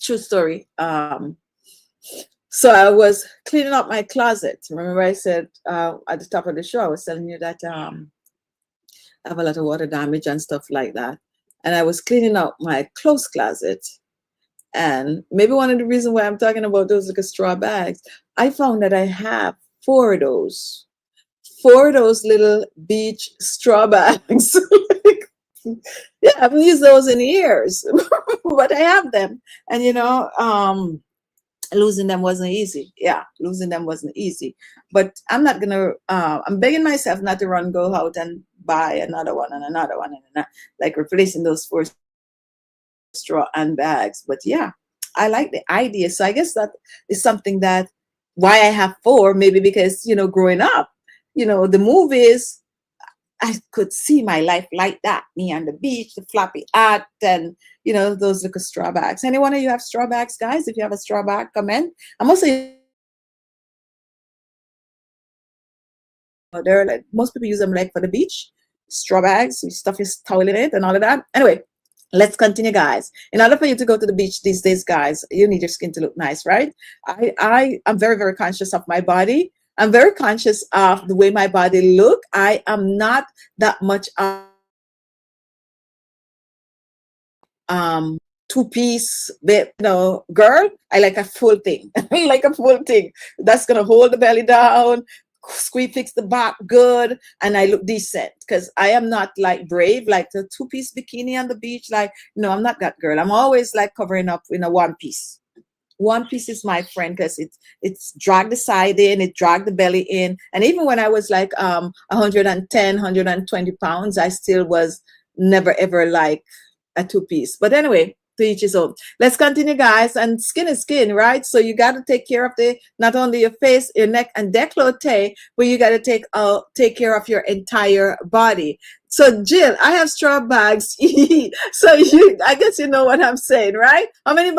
True story. So I was cleaning up my closet. Remember I said at the top of the show, I was telling you that I have a lot of water damage and stuff like that. And I was cleaning up my clothes closet. And maybe one of the reasons why I'm talking about those little straw bags, I found that I have four of those little beach straw bags. Yeah, I haven't used those in years, but I have them. And losing them wasn't easy. Yeah, losing them wasn't easy. But I'm not gonna. I'm begging myself not to go out and buy another one and another one and like replacing those four straw and bags. But yeah, I like the idea. So I guess that is something that why I have four. Maybe because growing up, the movies, I could see my life like that. Me on the beach, the floppy hat, and those little straw bags. Any one of you have straw bags, guys? If you have a straw bag, comment. I'm also they're like most people use them like for the beach. Straw bags, you stuff your towel in it and all of that. Anyway, let's continue, guys. In order for you to go to the beach these days, guys, you need your skin to look nice, right? I am very, very conscious of my body. I'm very conscious of the way my body look. I am not that much two-piece girl. I like a full thing. I like a full thing that's gonna hold the belly down, fix the back good, and I look decent, because I am not like brave like the two-piece bikini on the beach. Like, no, I'm not that girl. I'm always like covering up in a one piece. One piece is my friend, because it's drag the side in, it drag the belly in. And even when I was like 110 120 pounds, I still was never ever like a two-piece. But anyway, to each his own. Let's continue, guys. And skin is skin, right? So you got to take care of not only your face, your neck and décolleté, but you got to take care of your entire body. So Jill, I have straw bags. So I guess you know what I'm saying, right? How many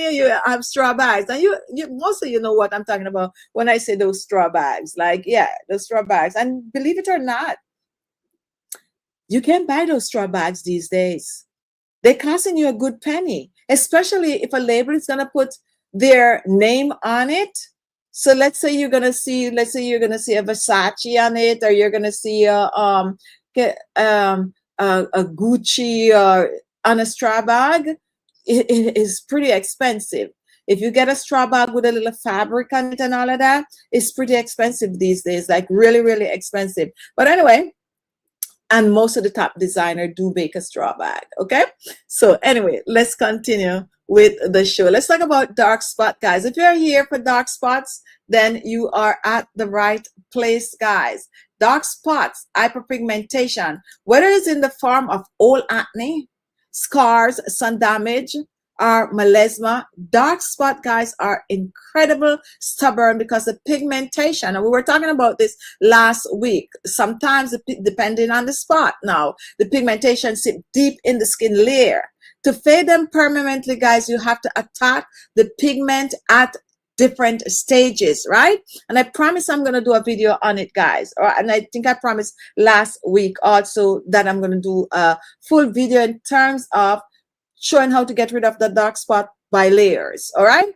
of you have straw bags? And you most of you know what I'm talking about when I say those straw bags. Like, yeah, those straw bags. And believe it or not, you can buy those straw bags these days. They're costing you a good penny, especially if a label is going to put their name on it. So let's say you're going to see a Versace on it, or you're going to see a Gucci or on a straw bag. It is pretty expensive. If you get a straw bag with a little fabric on it and all of that, it's pretty expensive these days, like really, really expensive. But anyway, and most of the top designer do make a straw bag. Okay, so anyway, let's continue with the show. Let's talk about dark spot, guys. If you're here for dark spots, then you are at the right place, guys. Dark spots, hyperpigmentation, whether it's in the form of old acne, scars, sun damage, are melasma. Dark spot, guys, are incredible stubborn because the pigmentation, and we were talking about this last week. Sometimes, depending on the spot now, the pigmentation sit deep in the skin layer. To fade them permanently, guys, you have to attack the pigment at different stages, right? And I promise I'm going to do a video on it, guys. And I think I promised last week also that I'm going to do a full video in terms of showing how to get rid of the dark spot by layers. All right.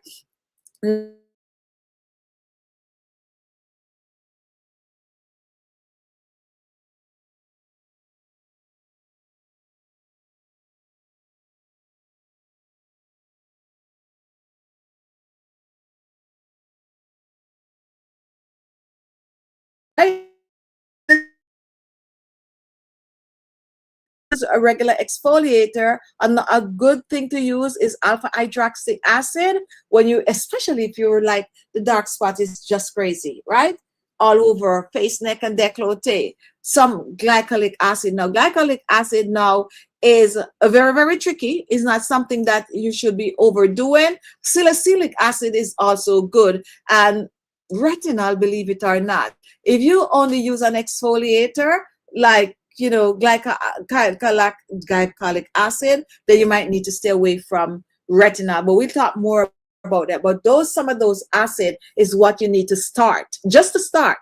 A regular exfoliator, and a good thing to use is alpha hydroxy acid when you, especially if you're like the dark spot is just crazy, right? All over face, neck, and décolleté. Some glycolic acid. Now, glycolic acid now is a very, very tricky. It's not something that you should be overdoing. Salicylic acid is also good. And retinol, believe it or not. If you only use an exfoliator, like glycolic acid, then you might need to stay away from retinol. But we'll talk more about that. But some of those acid is what you need to start, just to start,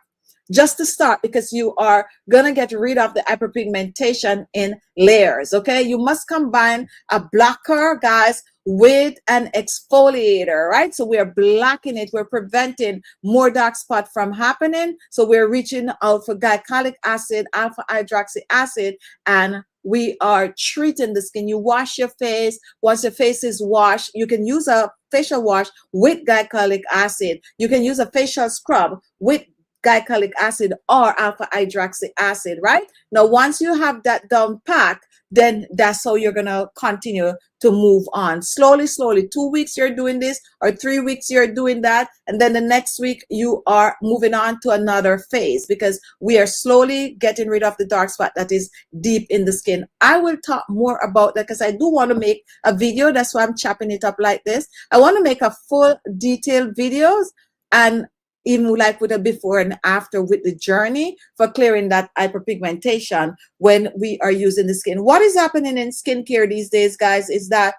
because you are gonna get rid of the hyperpigmentation in layers. Okay, you must combine a blocker, guys, with an exfoliator, right? So we are blocking it, we're preventing more dark spot from happening. So we're reaching out for glycolic acid, alpha hydroxy acid, and we are treating the skin. You wash your face. Once your face is washed, you can use a facial wash with glycolic acid. You can use a facial scrub with glycolic acid or alpha hydroxy acid, right? Now, once you have that down pat, then that's how you're gonna continue to move on. Slowly, 2 weeks you're doing this, or 3 weeks you're doing that, and then the next week you are moving on to another phase, because we are slowly getting rid of the dark spot that is deep in the skin. I will talk more about that because I do want to make a video. That's why I'm chopping it up like this. I want to make a full detailed videos, and even like with a before and after with the journey for clearing that hyperpigmentation when we are using the skin. What is happening in skincare these days, guys, is that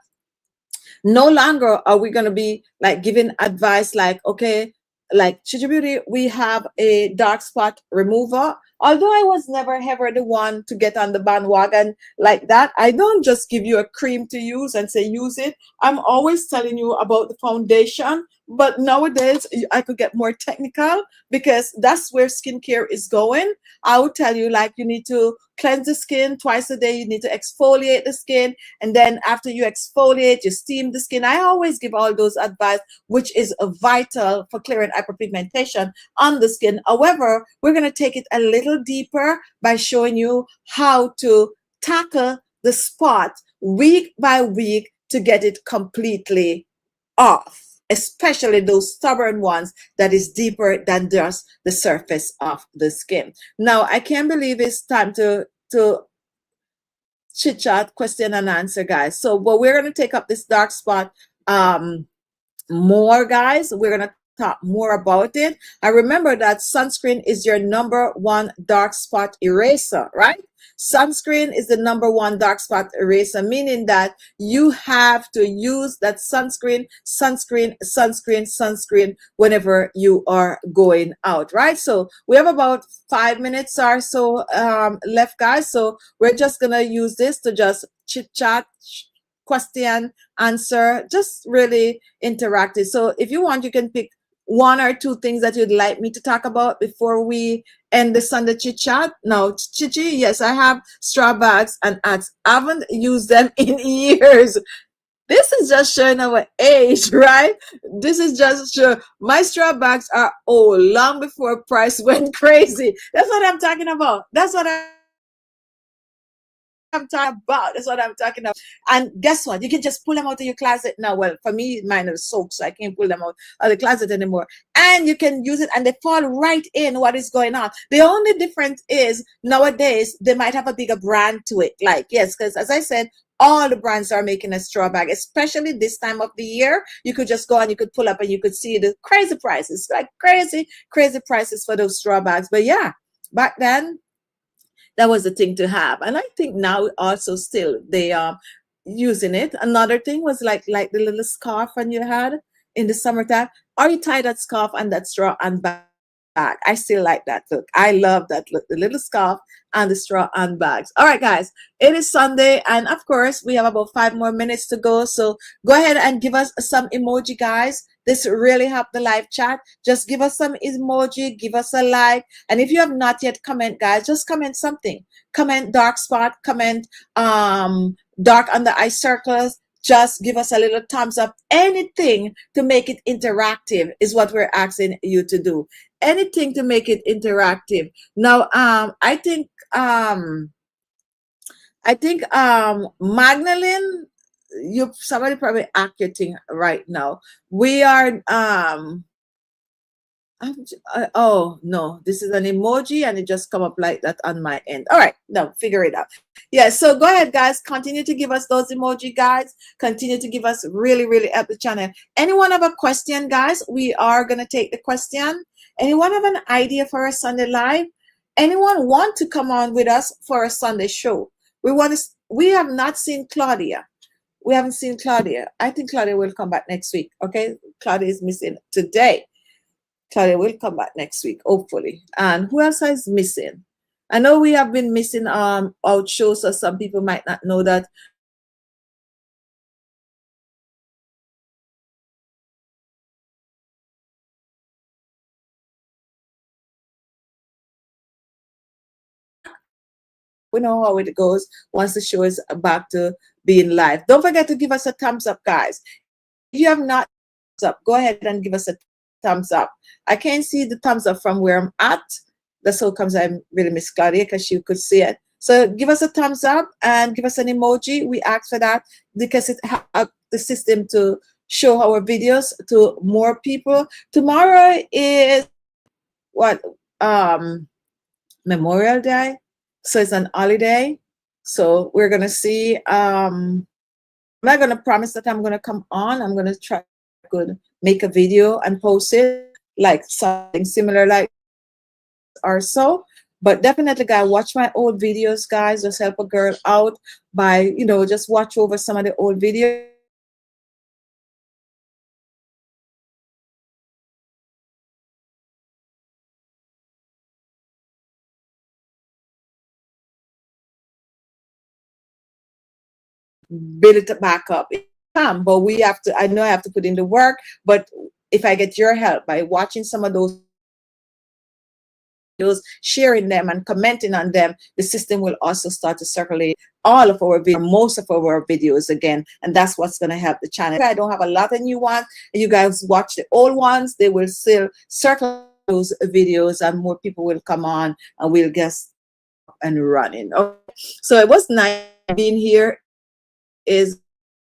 no longer are we going to be like giving advice like, okay, like Chichi Beauty, we have a dark spot remover. Although I was never ever the one to get on the bandwagon like that, I don't just give you a cream to use and say use it. I'm always telling you about the foundation. But nowadays, I could get more technical because that's where skincare is going. I would tell you, like, you need to cleanse the skin twice a day. You need to exfoliate the skin. And then after you exfoliate, you steam the skin. I always give all those advice, which is vital for clearing hyperpigmentation on the skin. However, we're going to take it a little deeper by showing you how to tackle the spot week by week to get it completely off, especially those stubborn ones that is deeper than just the surface of the skin. Now, I can't believe it's time to chit chat, question and answer, guys. So, but we're going to take up this dark spot more, guys. We're going to talk more about it. I remember that sunscreen is your #1 dark spot eraser, right? Sunscreen is the #1 dark spot eraser, meaning that you have to use that sunscreen whenever you are going out, right? So we have about 5 minutes or so left, guys. So we're just gonna use this to just chit chat, question, answer, just really interactive. So if you want, you can pick 1 or 2 things that you'd like me to talk about before we end the Sunday chit chat. Now, Chichi, yes, I have straw bags and hats. I haven't used them in years. This is just showing our age, right? This is just show my straw bags are old, long before price went crazy. That's what I'm talking about. That's what I'm talking about. That's what I'm talking about. And guess what? You can just pull them out of your closet now. Well, for me, mine are soaked, so I can't pull them out of the closet anymore. And you can use it, and they fall right in what is going on. The only difference is nowadays they might have a bigger brand to it. Like, yes, because as I said, All the brands are making a straw bag, especially this time of the year. You could just go and you could pull up and you could see the crazy prices, like crazy, crazy prices for those straw bags. But yeah, back then, that was the thing to have. And I think now also still they are using it. Another thing was like the little scarf on you had in the summertime. Or you tie that scarf and that straw and bag. I still like that look. I love that look, the little scarf and the straw and bags. All right, guys, it is Sunday, and of course we have about 5 more minutes to go. So go ahead and give us some emoji, guys. This really helped the live chat. Just give us some emoji, give us a like. And if you have not yet comment, guys, just comment something. Comment dark spot, comment dark under eye circles. Just give us a little thumbs up. Anything to make it interactive is what we're asking you to do. Anything to make it interactive. Now, I think Magdalene, you somebody probably acting right now. We are oh no, this is an emoji and it just come up like that on my end. All right, no, figure it out. Yeah, so go ahead, guys, continue to give us those emoji, guys. Continue to give us, really help the channel. Anyone have a question, guys? We are gonna take the question. Anyone have an idea for a Sunday live? Anyone want to come on with us for a Sunday show? We have not seen Claudia. We haven't seen Claudia. I think Claudia will come back next week. Okay, Claudia is missing today. Claudia will come back next week, hopefully. And who else is missing? I know we have been missing out shows, so some people might not know that. We know how it goes once the show is back to being live. Don't forget to give us a thumbs up, guys. If you have not thumbs up, go ahead and give us a thumbs up. I can't see the thumbs up from where I'm at. That's how comes I really miss Claudia, because she could see it. So give us a thumbs up and give us an emoji. We ask for that because it helps the system to show our videos to more people. Tomorrow is what? Memorial Day. So it's an holiday. So we're gonna see. I'm not gonna promise that I'm gonna come on. I'm gonna try to make a video and post it, like something similar like or so. But definitely, guys, watch my old videos, guys. Just help a girl out by, just watch over some of the old videos. Build it back up. But we have to, I know I have to put in the work, but if I get your help by watching some of those videos, sharing them and commenting on them, the system will also start to circulate all of our videos, most of our videos again, and that's what's going to help the channel. I don't have a lot of new ones, and you guys watch the old ones, they will still circle those videos and more people will come on and we'll get up and running. Okay. So it was nice being here. Is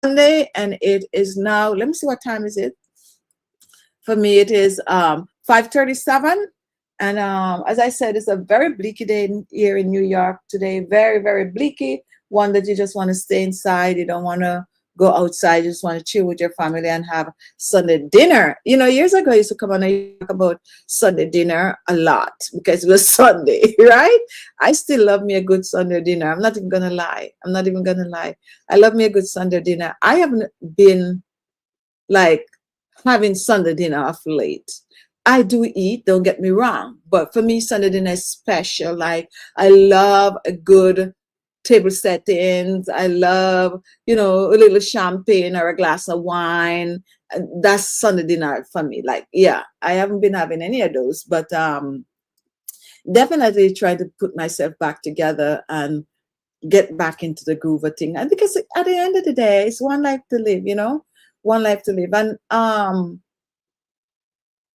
Sunday and it is now, let me see what time is it. For me it is 5:37, and as I said, it's a very bleaky day here in New York today. Very bleaky, one that you just want to stay inside. You don't want to go outside. You just want to chill with your family and have Sunday dinner. Years ago I used to come on and talk about Sunday dinner a lot because it was Sunday, right? I still love me a good Sunday dinner. I'm not even gonna lie. I love me a good Sunday dinner. I haven't been like having Sunday dinner of late. I do eat, don't get me wrong, but for me Sunday dinner is special. Like, I love a good table settings. I love, a little champagne or a glass of wine. That's Sunday dinner for me. Like, yeah, I haven't been having any of those, but definitely trying to put myself back together and get back into the groove of thing. And because at the end of the day, it's one life to live, one life to live. And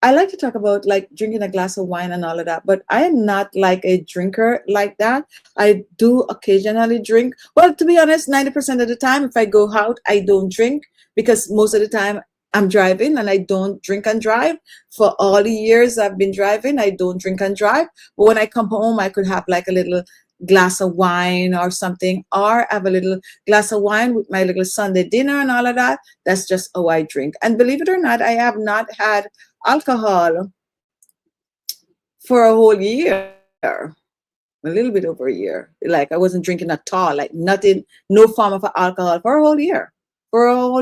I like to talk about like drinking a glass of wine and all of that, but I am not like a drinker like that. I do occasionally drink. Well, to be honest, 90% of the time, if I go out, I don't drink because most of the time I'm driving and I don't drink and drive. For all the years I've been driving, I don't drink and drive. But when I come home, I could have like a little glass of wine or something, or have a little glass of wine with my little Sunday dinner and all of that. That's just how I drink. And believe it or not, I have not had alcohol for a whole year, a little bit over a year. Like I wasn't drinking at all, like nothing, no form of alcohol for a whole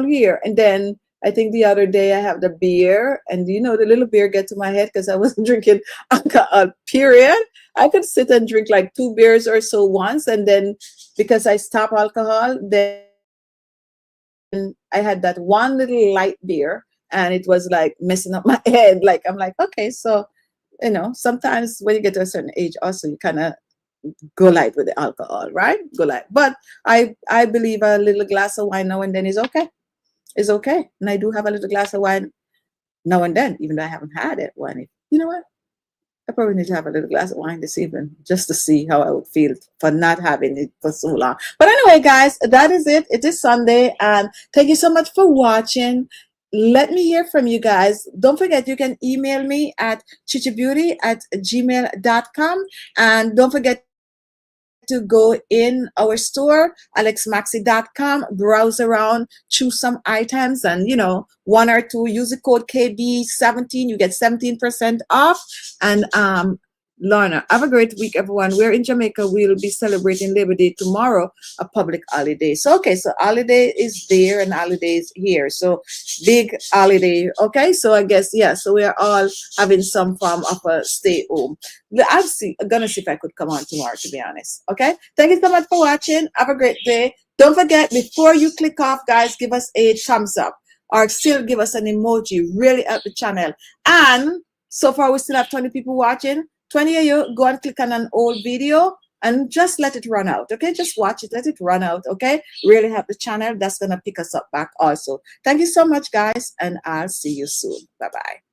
year, And then I think the other day I have the beer, and the little beer get to my head because I wasn't drinking alcohol, period. I could sit and drink like 2 beers or so once, and then because I stopped alcohol, then I had that one little light beer, and it was like messing up my head. Like I'm like, okay, so sometimes when you get to a certain age, also you kind of go light with the alcohol, right? Go light. But I believe a little glass of wine now and then is okay. It's okay. And I do have a little glass of wine now and then, even though I haven't had it. Wine. You know what? I probably need to have a little glass of wine this evening just to see how I would feel for not having it for so long. But anyway, guys, that is it. It is Sunday, and thank you so much for watching. Let me hear from you guys. Don't forget, you can email me at chichibeauty@gmail.com. And don't forget to go in our store, alexmaxi.com, browse around, choose some items, and one or two, use the code KB17, you get 17% off. And Lorna, have a great week, everyone. We're in Jamaica. We'll be celebrating Labor Day tomorrow, a public holiday. So, okay, so holiday is there and holiday is here. So, big holiday. Okay, so I guess, yeah, so we are all having some form of a stay home. I'm going to see if I could come on tomorrow, to be honest. Okay, thank you so much for watching. Have a great day. Don't forget, before you click off, guys, give us a thumbs up or still give us an emoji. Really help the channel. And so far, we still have 20 people watching. 20 of you, go and click on an old video and just let it run out, okay? Just watch it, let it run out, okay? Really help the channel. That's going to pick us up back also. Thank you so much, guys, and I'll see you soon. Bye-bye.